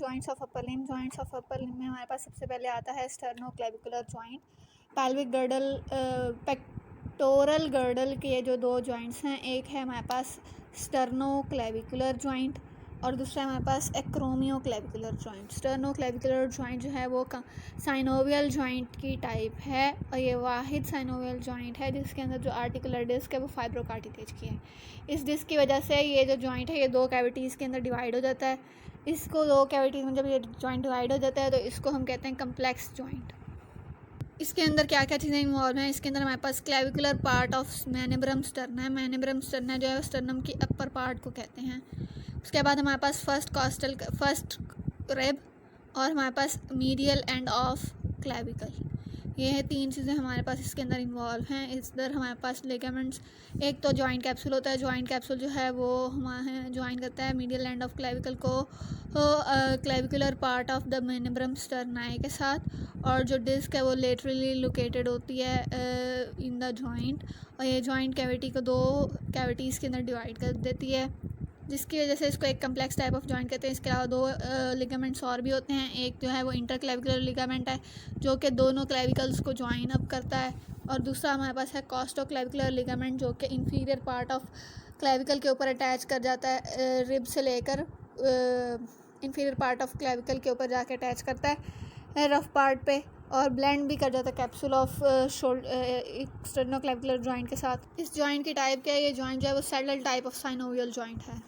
Joints of upper limb. Joints of upper limb में हमारे पास सबसे पहले आता है sternoclavicular joint. Pelvic girdle pectoral girdle के जो दो जॉइंट्स हैं, एक है हमारे पास स्टर्नोक्लेविकुलर जॉइंट और दूसरा हमारे पास एक्रोमियोक्लेविकुलर जॉइंट। स्टर्नोक्लेविकुलर जॉइंट जो है वो साइनोवियल जॉइंट की टाइप है और ये वाहिद साइनोवियल जॉइंट है जिसके अंदर जो आर्टिकुलर डिस्क है वो फाइब्रोकार्टिलेज की है। इस डिस्क की वजह से ये जो जॉइंट है ये दो कैविटीज़ के अंदर डिवाइड हो जाता है। इसको दो कैविटीज़ में जब ये जॉइंट डिवाइड हो जाता है तो इसको हम कहते हैं कम्प्लेक्स जॉइंट। इसके अंदर क्या क्या चीज़ें इन्वॉल्व हैं? इसके अंदर हमारे पास क्लेविकुलर पार्ट ऑफ मैनेब्रम स्टर्ना है। मैनेब्रम स्टर्ना जो है स्टर्नम की अपर पार्ट को कहते हैं। उसके बाद हमारे पास फर्स्ट रिब और हमारे पास मीडियल एंड ऑफ क्लेविकल। ये है तीन चीज़ें हमारे पास इसके अंदर इन्वॉल्व हैं। इधर हमारे पास लिगामेंट्स, एक तो जॉइंट कैप्सूल होता है। जॉइंट कैप्सूल जो है वो हमारे ज्वाइन करता है मीडियल एंड ऑफ क्लेविकल को clavicular part of the manubrium sterni के साथ, और जो डिस्क है वो लेटरली लोकेटेड होती है इन द जॉइंट, और ये जॉइंट कैविटी को दो कैविटीज़ के अंदर डिवाइड कर देती है जिसकी वजह से इसको एक कम्प्लेक्स टाइप ऑफ जॉइंट कहते हैं। इसके अलावा दो लिगामेंट्स और भी होते हैं। एक जो है वो इंटरक्लेविकुलर लिगामेंट है जो कि दोनों क्लेविकल्स को ज्वाइन अप करता है, और दूसरा हमारे पास है कॉस्टोक्लेविकुलर लिगामेंट जो कि इंफीरियर पार्ट ऑफ क्लेविकल के ऊपर अटैच कर जाता है, रिब से लेकर इंफीरियर पार्ट ऑफ क्लेविकल के ऊपर जाके अटैच करता है रफ पार्ट पे, और ब्लेंड भी कर जाता है कैप्सूल ऑफ स्टर्नोक्लेविकुलर जॉइंट के साथ। इस जॉइंट की टाइप क्या है? ये जॉइंट जो है वो saddle type of synovial joint है।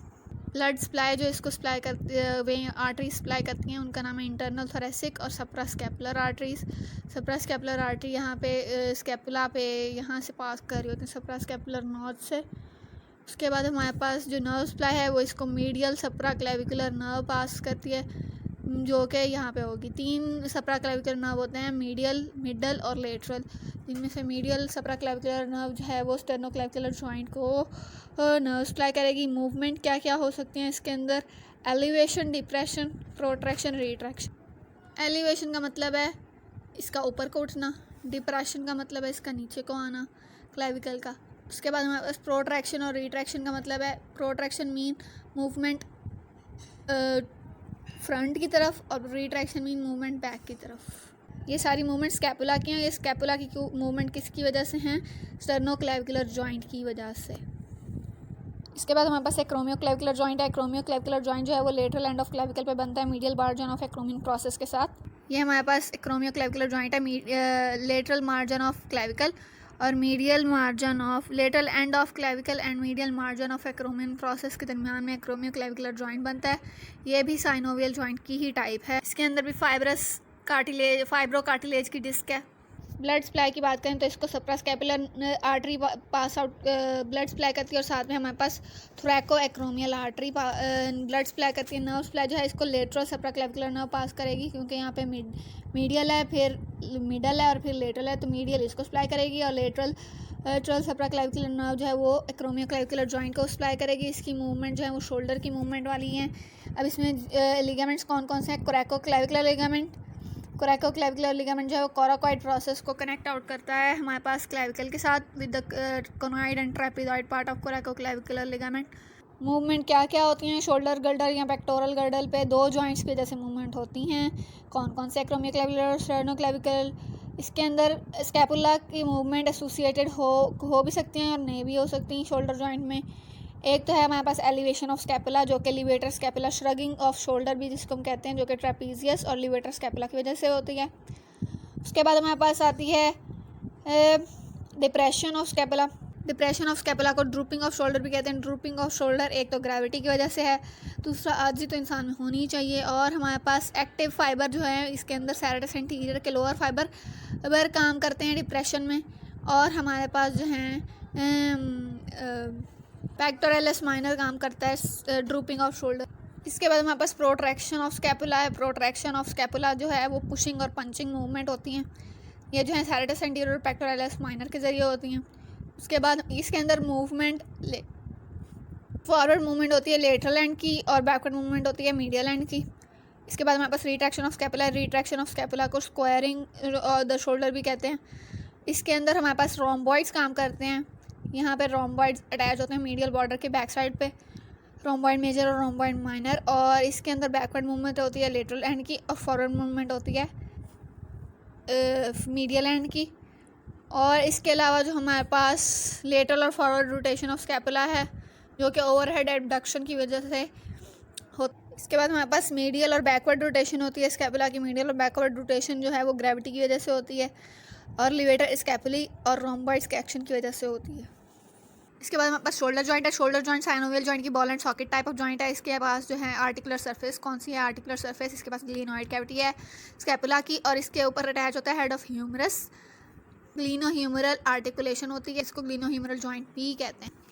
ब्लड सप्लाई जो इसको सप्लाई करती वे आर्टरी सप्लाई करती हैं उनका नाम है इंटरनल थोरेसिक और सप्रास्कैपुलर आर्टरीज। सप्रास्कैपुलर आर्टरी यहाँ पे स्कैपुला पे यहाँ से पास कर रही होती है सप्रास्कैपुलर नॉर्थ से। उसके बाद हमारे पास जो नर्व सप्लाई है वो इसको मीडियल सप्राक्लेविकुलर नर्व पास करती है जो कि यहाँ पे होगी। तीन सप्राक्लेविकुलर नर्व होते हैं, मीडियल, मिडल और लेटरल, जिनमें से मीडियल सप्राक्लेविकुलर नर्व जो है वो स्टर्नोक्लेविकुलर जॉइंट को नर्व सप्लाई करेगी। मूवमेंट क्या क्या हो सकती हैं इसके अंदर? Elevation, depression, protraction, retraction. Elevation का मतलब है इसका ऊपर को उठना, डिप्रेशन का मतलब है इसका नीचे को आना क्लेविकल का। उसके बाद हमारे पास प्रोट्रैक्शन और रिट्रैक्शन का मतलब है प्रोट्रैक्शन मीन मूवमेंट फ्रंट की तरफ और रिट्रैक्शन मीन मूवमेंट बैक की तरफ। ये सारी मूवमेंट स्कैपुला की हैं। ये स्कैपुला की मूवमेंट किसकी वजह से हैं? स्टर्नोक्लेविकुलर जॉइंट की वजह से। इसके बाद हमारे पास एक्रोमियोक्लेविकुलर जॉइंट है। एक्रोमियोक्लेविकुलर जॉइंट जो है वो लेटरल एंड ऑफ क्लेविकल पे बनता है medial margin of acromion process के साथ। ये हमारे पास एक्रोमियोक्लेविकुलर जॉइंट है, लेटरल मार्जिन ऑफ क्लेविकल और medial margin of lateral and of clavicle and medial margin of acromion process के दरमियान में एक्रोमियोक्लेविकुलर जॉइंट बनता है। ये भी साइनोवियल जॉइंट की ही टाइप है। इसके अंदर भी फाइब्रो कार्टिलेज की डिस्क है। ब्लड सप्लाई की बात करें तो इसको suprascapular artery pass out blood supply करती है, और साथ में हमारे पास thoraco acromial artery blood supply करती है। नर्व सप्लाई जो है इसको लेटरल सप्राक्लेविकुलर नर्व पास करेगी क्योंकि यहाँ पे मीडियल है, फिर मिडल है और फिर लेटरल है, तो मीडियल इसको सप्लाई करेगी और लेटरल सप्राक्लेविकुलर नर्व जो है वो एक्रोमियोक्लेविकुलर जॉइंट को सप्लाई करेगी। इसकी मूवमेंट जो है वो शोल्डर की मूवमेंट वाली है। अब इसमें लिगामेंट्स कौन कौन से हैं? कोरैकोक्लेविकुलर लिगामेंट। कोरैकोक्लेविकुलर लिगामेंट जो है वो कोराकॉइड प्रोसेस को कनेक्ट आउट करता है हमारे पास क्लेविकल के साथ with the conoid and trapezoid part of coracoclavicular ligament. Movement क्या क्या होती हैं? शोल्डर गर्डल या पेक्टोरल गर्डल पे दो जॉइंट्स पे जैसे मूवमेंट होती हैं। कौन कौन से? एक्रोमियोक्लेविकुलर, स्टर्नोक्लेविकल। इसके अंदर स्कैपुला की मूवमेंट एसोसिएटेड हो भी सकती हैं और नहीं भी हो सकती शोल्डर जॉइंट में। एक तो है हमारे पास एलिवेशन ऑफ स्कैपुला जो कि levator scapula, shrugging off shoulder भी जिसको हम कहते हैं, जो कि ट्रेपीजियस और लिवेटर स्कैपुला की वजह से होती है। उसके बाद हमारे पास आती है depression of scapula. Depression of scapula को ड्रूपिंग ऑफ शोल्डर भी कहते हैं। ड्रूपिंग ऑफ शोल्डर एक तो ग्रेविटी की वजह से है, दूसरा आर्जी तो इंसान में होनी ही चाहिए, और हमारे पास एक्टिव फाइबर जो है इसके अंदर सैरेटस एंटीरियर के लोअर फाइबर काम करते हैं डिप्रेशन में, और हमारे पास जो हैं पेक्टोरलिस माइनर काम करता है ड्रूपिंग ऑफ शोल्डर। इसके बाद हमारे पास प्रोट्रैक्शन ऑफ स्कैपुला है। प्रोट्रैक्शन ऑफ स्कैपुला जो है वो पुशिंग और पंचिंग मूवमेंट होती हैं। ये जो है सैरेटस एंटीरियर और पेक्टोरलिस माइनर के ज़रिए होती हैं। उसके बाद इसके अंदर मूवमेंट फॉरवर्ड मूवमेंट होती है लेटरल एंड की, और बैकवर्ड मूवमेंट होती है मीडियल एंड की। इसके बाद हमारे पास retraction of scapula. Retraction of scapula को स्क्वायरिंग द शोल्डर भी कहते हैं। इसके अंदर हमारे पास रोम्बॉइड्स काम करते हैं। यहाँ पे रोम्बॉइड्स अटैच होते हैं मीडियल बॉर्डर के बैक साइड पे। रोम्बॉइड मेजर और रोम्बॉइड माइनर, और इसके अंदर बैकवर्ड मूवमेंट होती है लेटरल एंड की, और फॉरवर्ड मूवमेंट होती है मीडियल एंड की। और इसके अलावा जो हमारे पास लेटरल और फॉरवर्ड रोटेशन ऑफ स्कैपुला है जो कि ओवरहेड एबडक्शन की वजह से हो। इसके बाद हमारे पास मीडियल और बैकवर्ड रोटेशन होती है स्कैपुला की। मीडियल और बैकवर्ड रोटेशन जो है वो ग्रेविटी की वजह से होती है, और लिवेटर स्कैपुली और रोम्बॉइड्स के एक्शन की वजह से होती है। इसके बाद हमारे पास शोल्डर जॉइंट है। शोल्डर जॉइंट साइनोवियल जॉइंट की ball and socket type of joint है। इसके पास जो है आर्टिकुलर सरफेस कौन सी है? आर्टिकुलर सरफेस इसके पास ग्लिनोइड कैविटी है स्कैपुला की, और इसके ऊपर अटैच होता है head of humerus. Glenohumeral articulation होती है, इसको ग्लिनोह्यूमरल जॉइंट भी कहते हैं।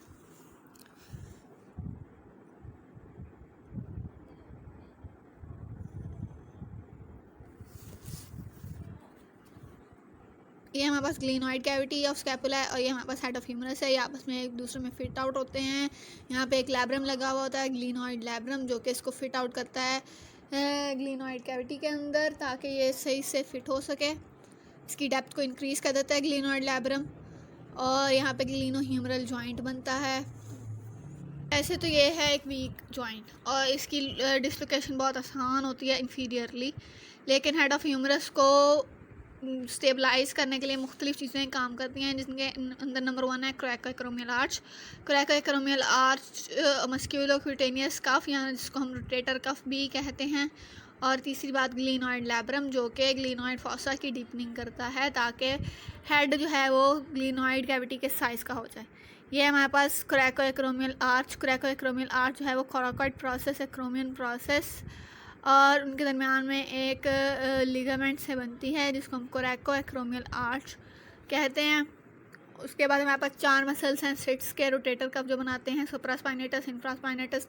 ये हमारे पास ग्लिनोइड कैविटी ऑफ स्कैपुला है, और ये हमारे पास हेड ऑफ ह्यूमरस है। ये आपस में एक दूसरे में फिट आउट होते हैं। यहाँ पे एक लैब्रम लगा हुआ होता है, ग्लिनोइड लैब्रम, जो कि इसको फिट आउट करता है ग्लिनोइड कैविटी के अंदर ताकि ये सही से फिट हो सके। इसकी डेप्थ को इंक्रीज़ कर देता है ग्लिनोइड लैब्रम, और यहाँ पे ग्लिनोह्यूमरल जॉइंट बनता है। ऐसे तो ये है एक वीक जॉइंट, और इसकी डिस्लोकेशन बहुत आसान होती है इंफीरियरली, लेकिन हेड ऑफ ह्यूमरस को स्टेबलाइज करने के लिए मुख्तलिफ चीज़ें काम करती हैं, जिनके अंदर नंबर 1 है कोरेकोएक्रोमियल आर्च। कोरेकोएक्रोमियल आर्च मस्क्यूलोक्यूटेनियस कफ, या जिसको हम रोटेटर कफ भी कहते हैं। और तीसरी बात ग्लिनोइड लैब्रम, जो कि ग्लिनोइड फॉसा की डीपनिंग करता है ताकि हेड जो है वो ग्लिनोइड कैविटी के साइज़ का हो जाए। ये हमारे पास कोरेकोएक्रोमियल आर्च। कोरेकोएक्रोमियल आर्च जो है वो कोराकॉइड प्रोसेस, एक्रोमियन प्रोसेस, और उनके दरमियान में एक लिगामेंट से बनती है जिसको हम कोरेकोएक्रोमियल आर्च कहते हैं। उसके बाद हमारे पास 4 मसल्स हैं सिट्स के रोटेटर कफ जो बनाते हैं सुप्रास्पाइनेटस, इंफ्रास्पाइनेटस,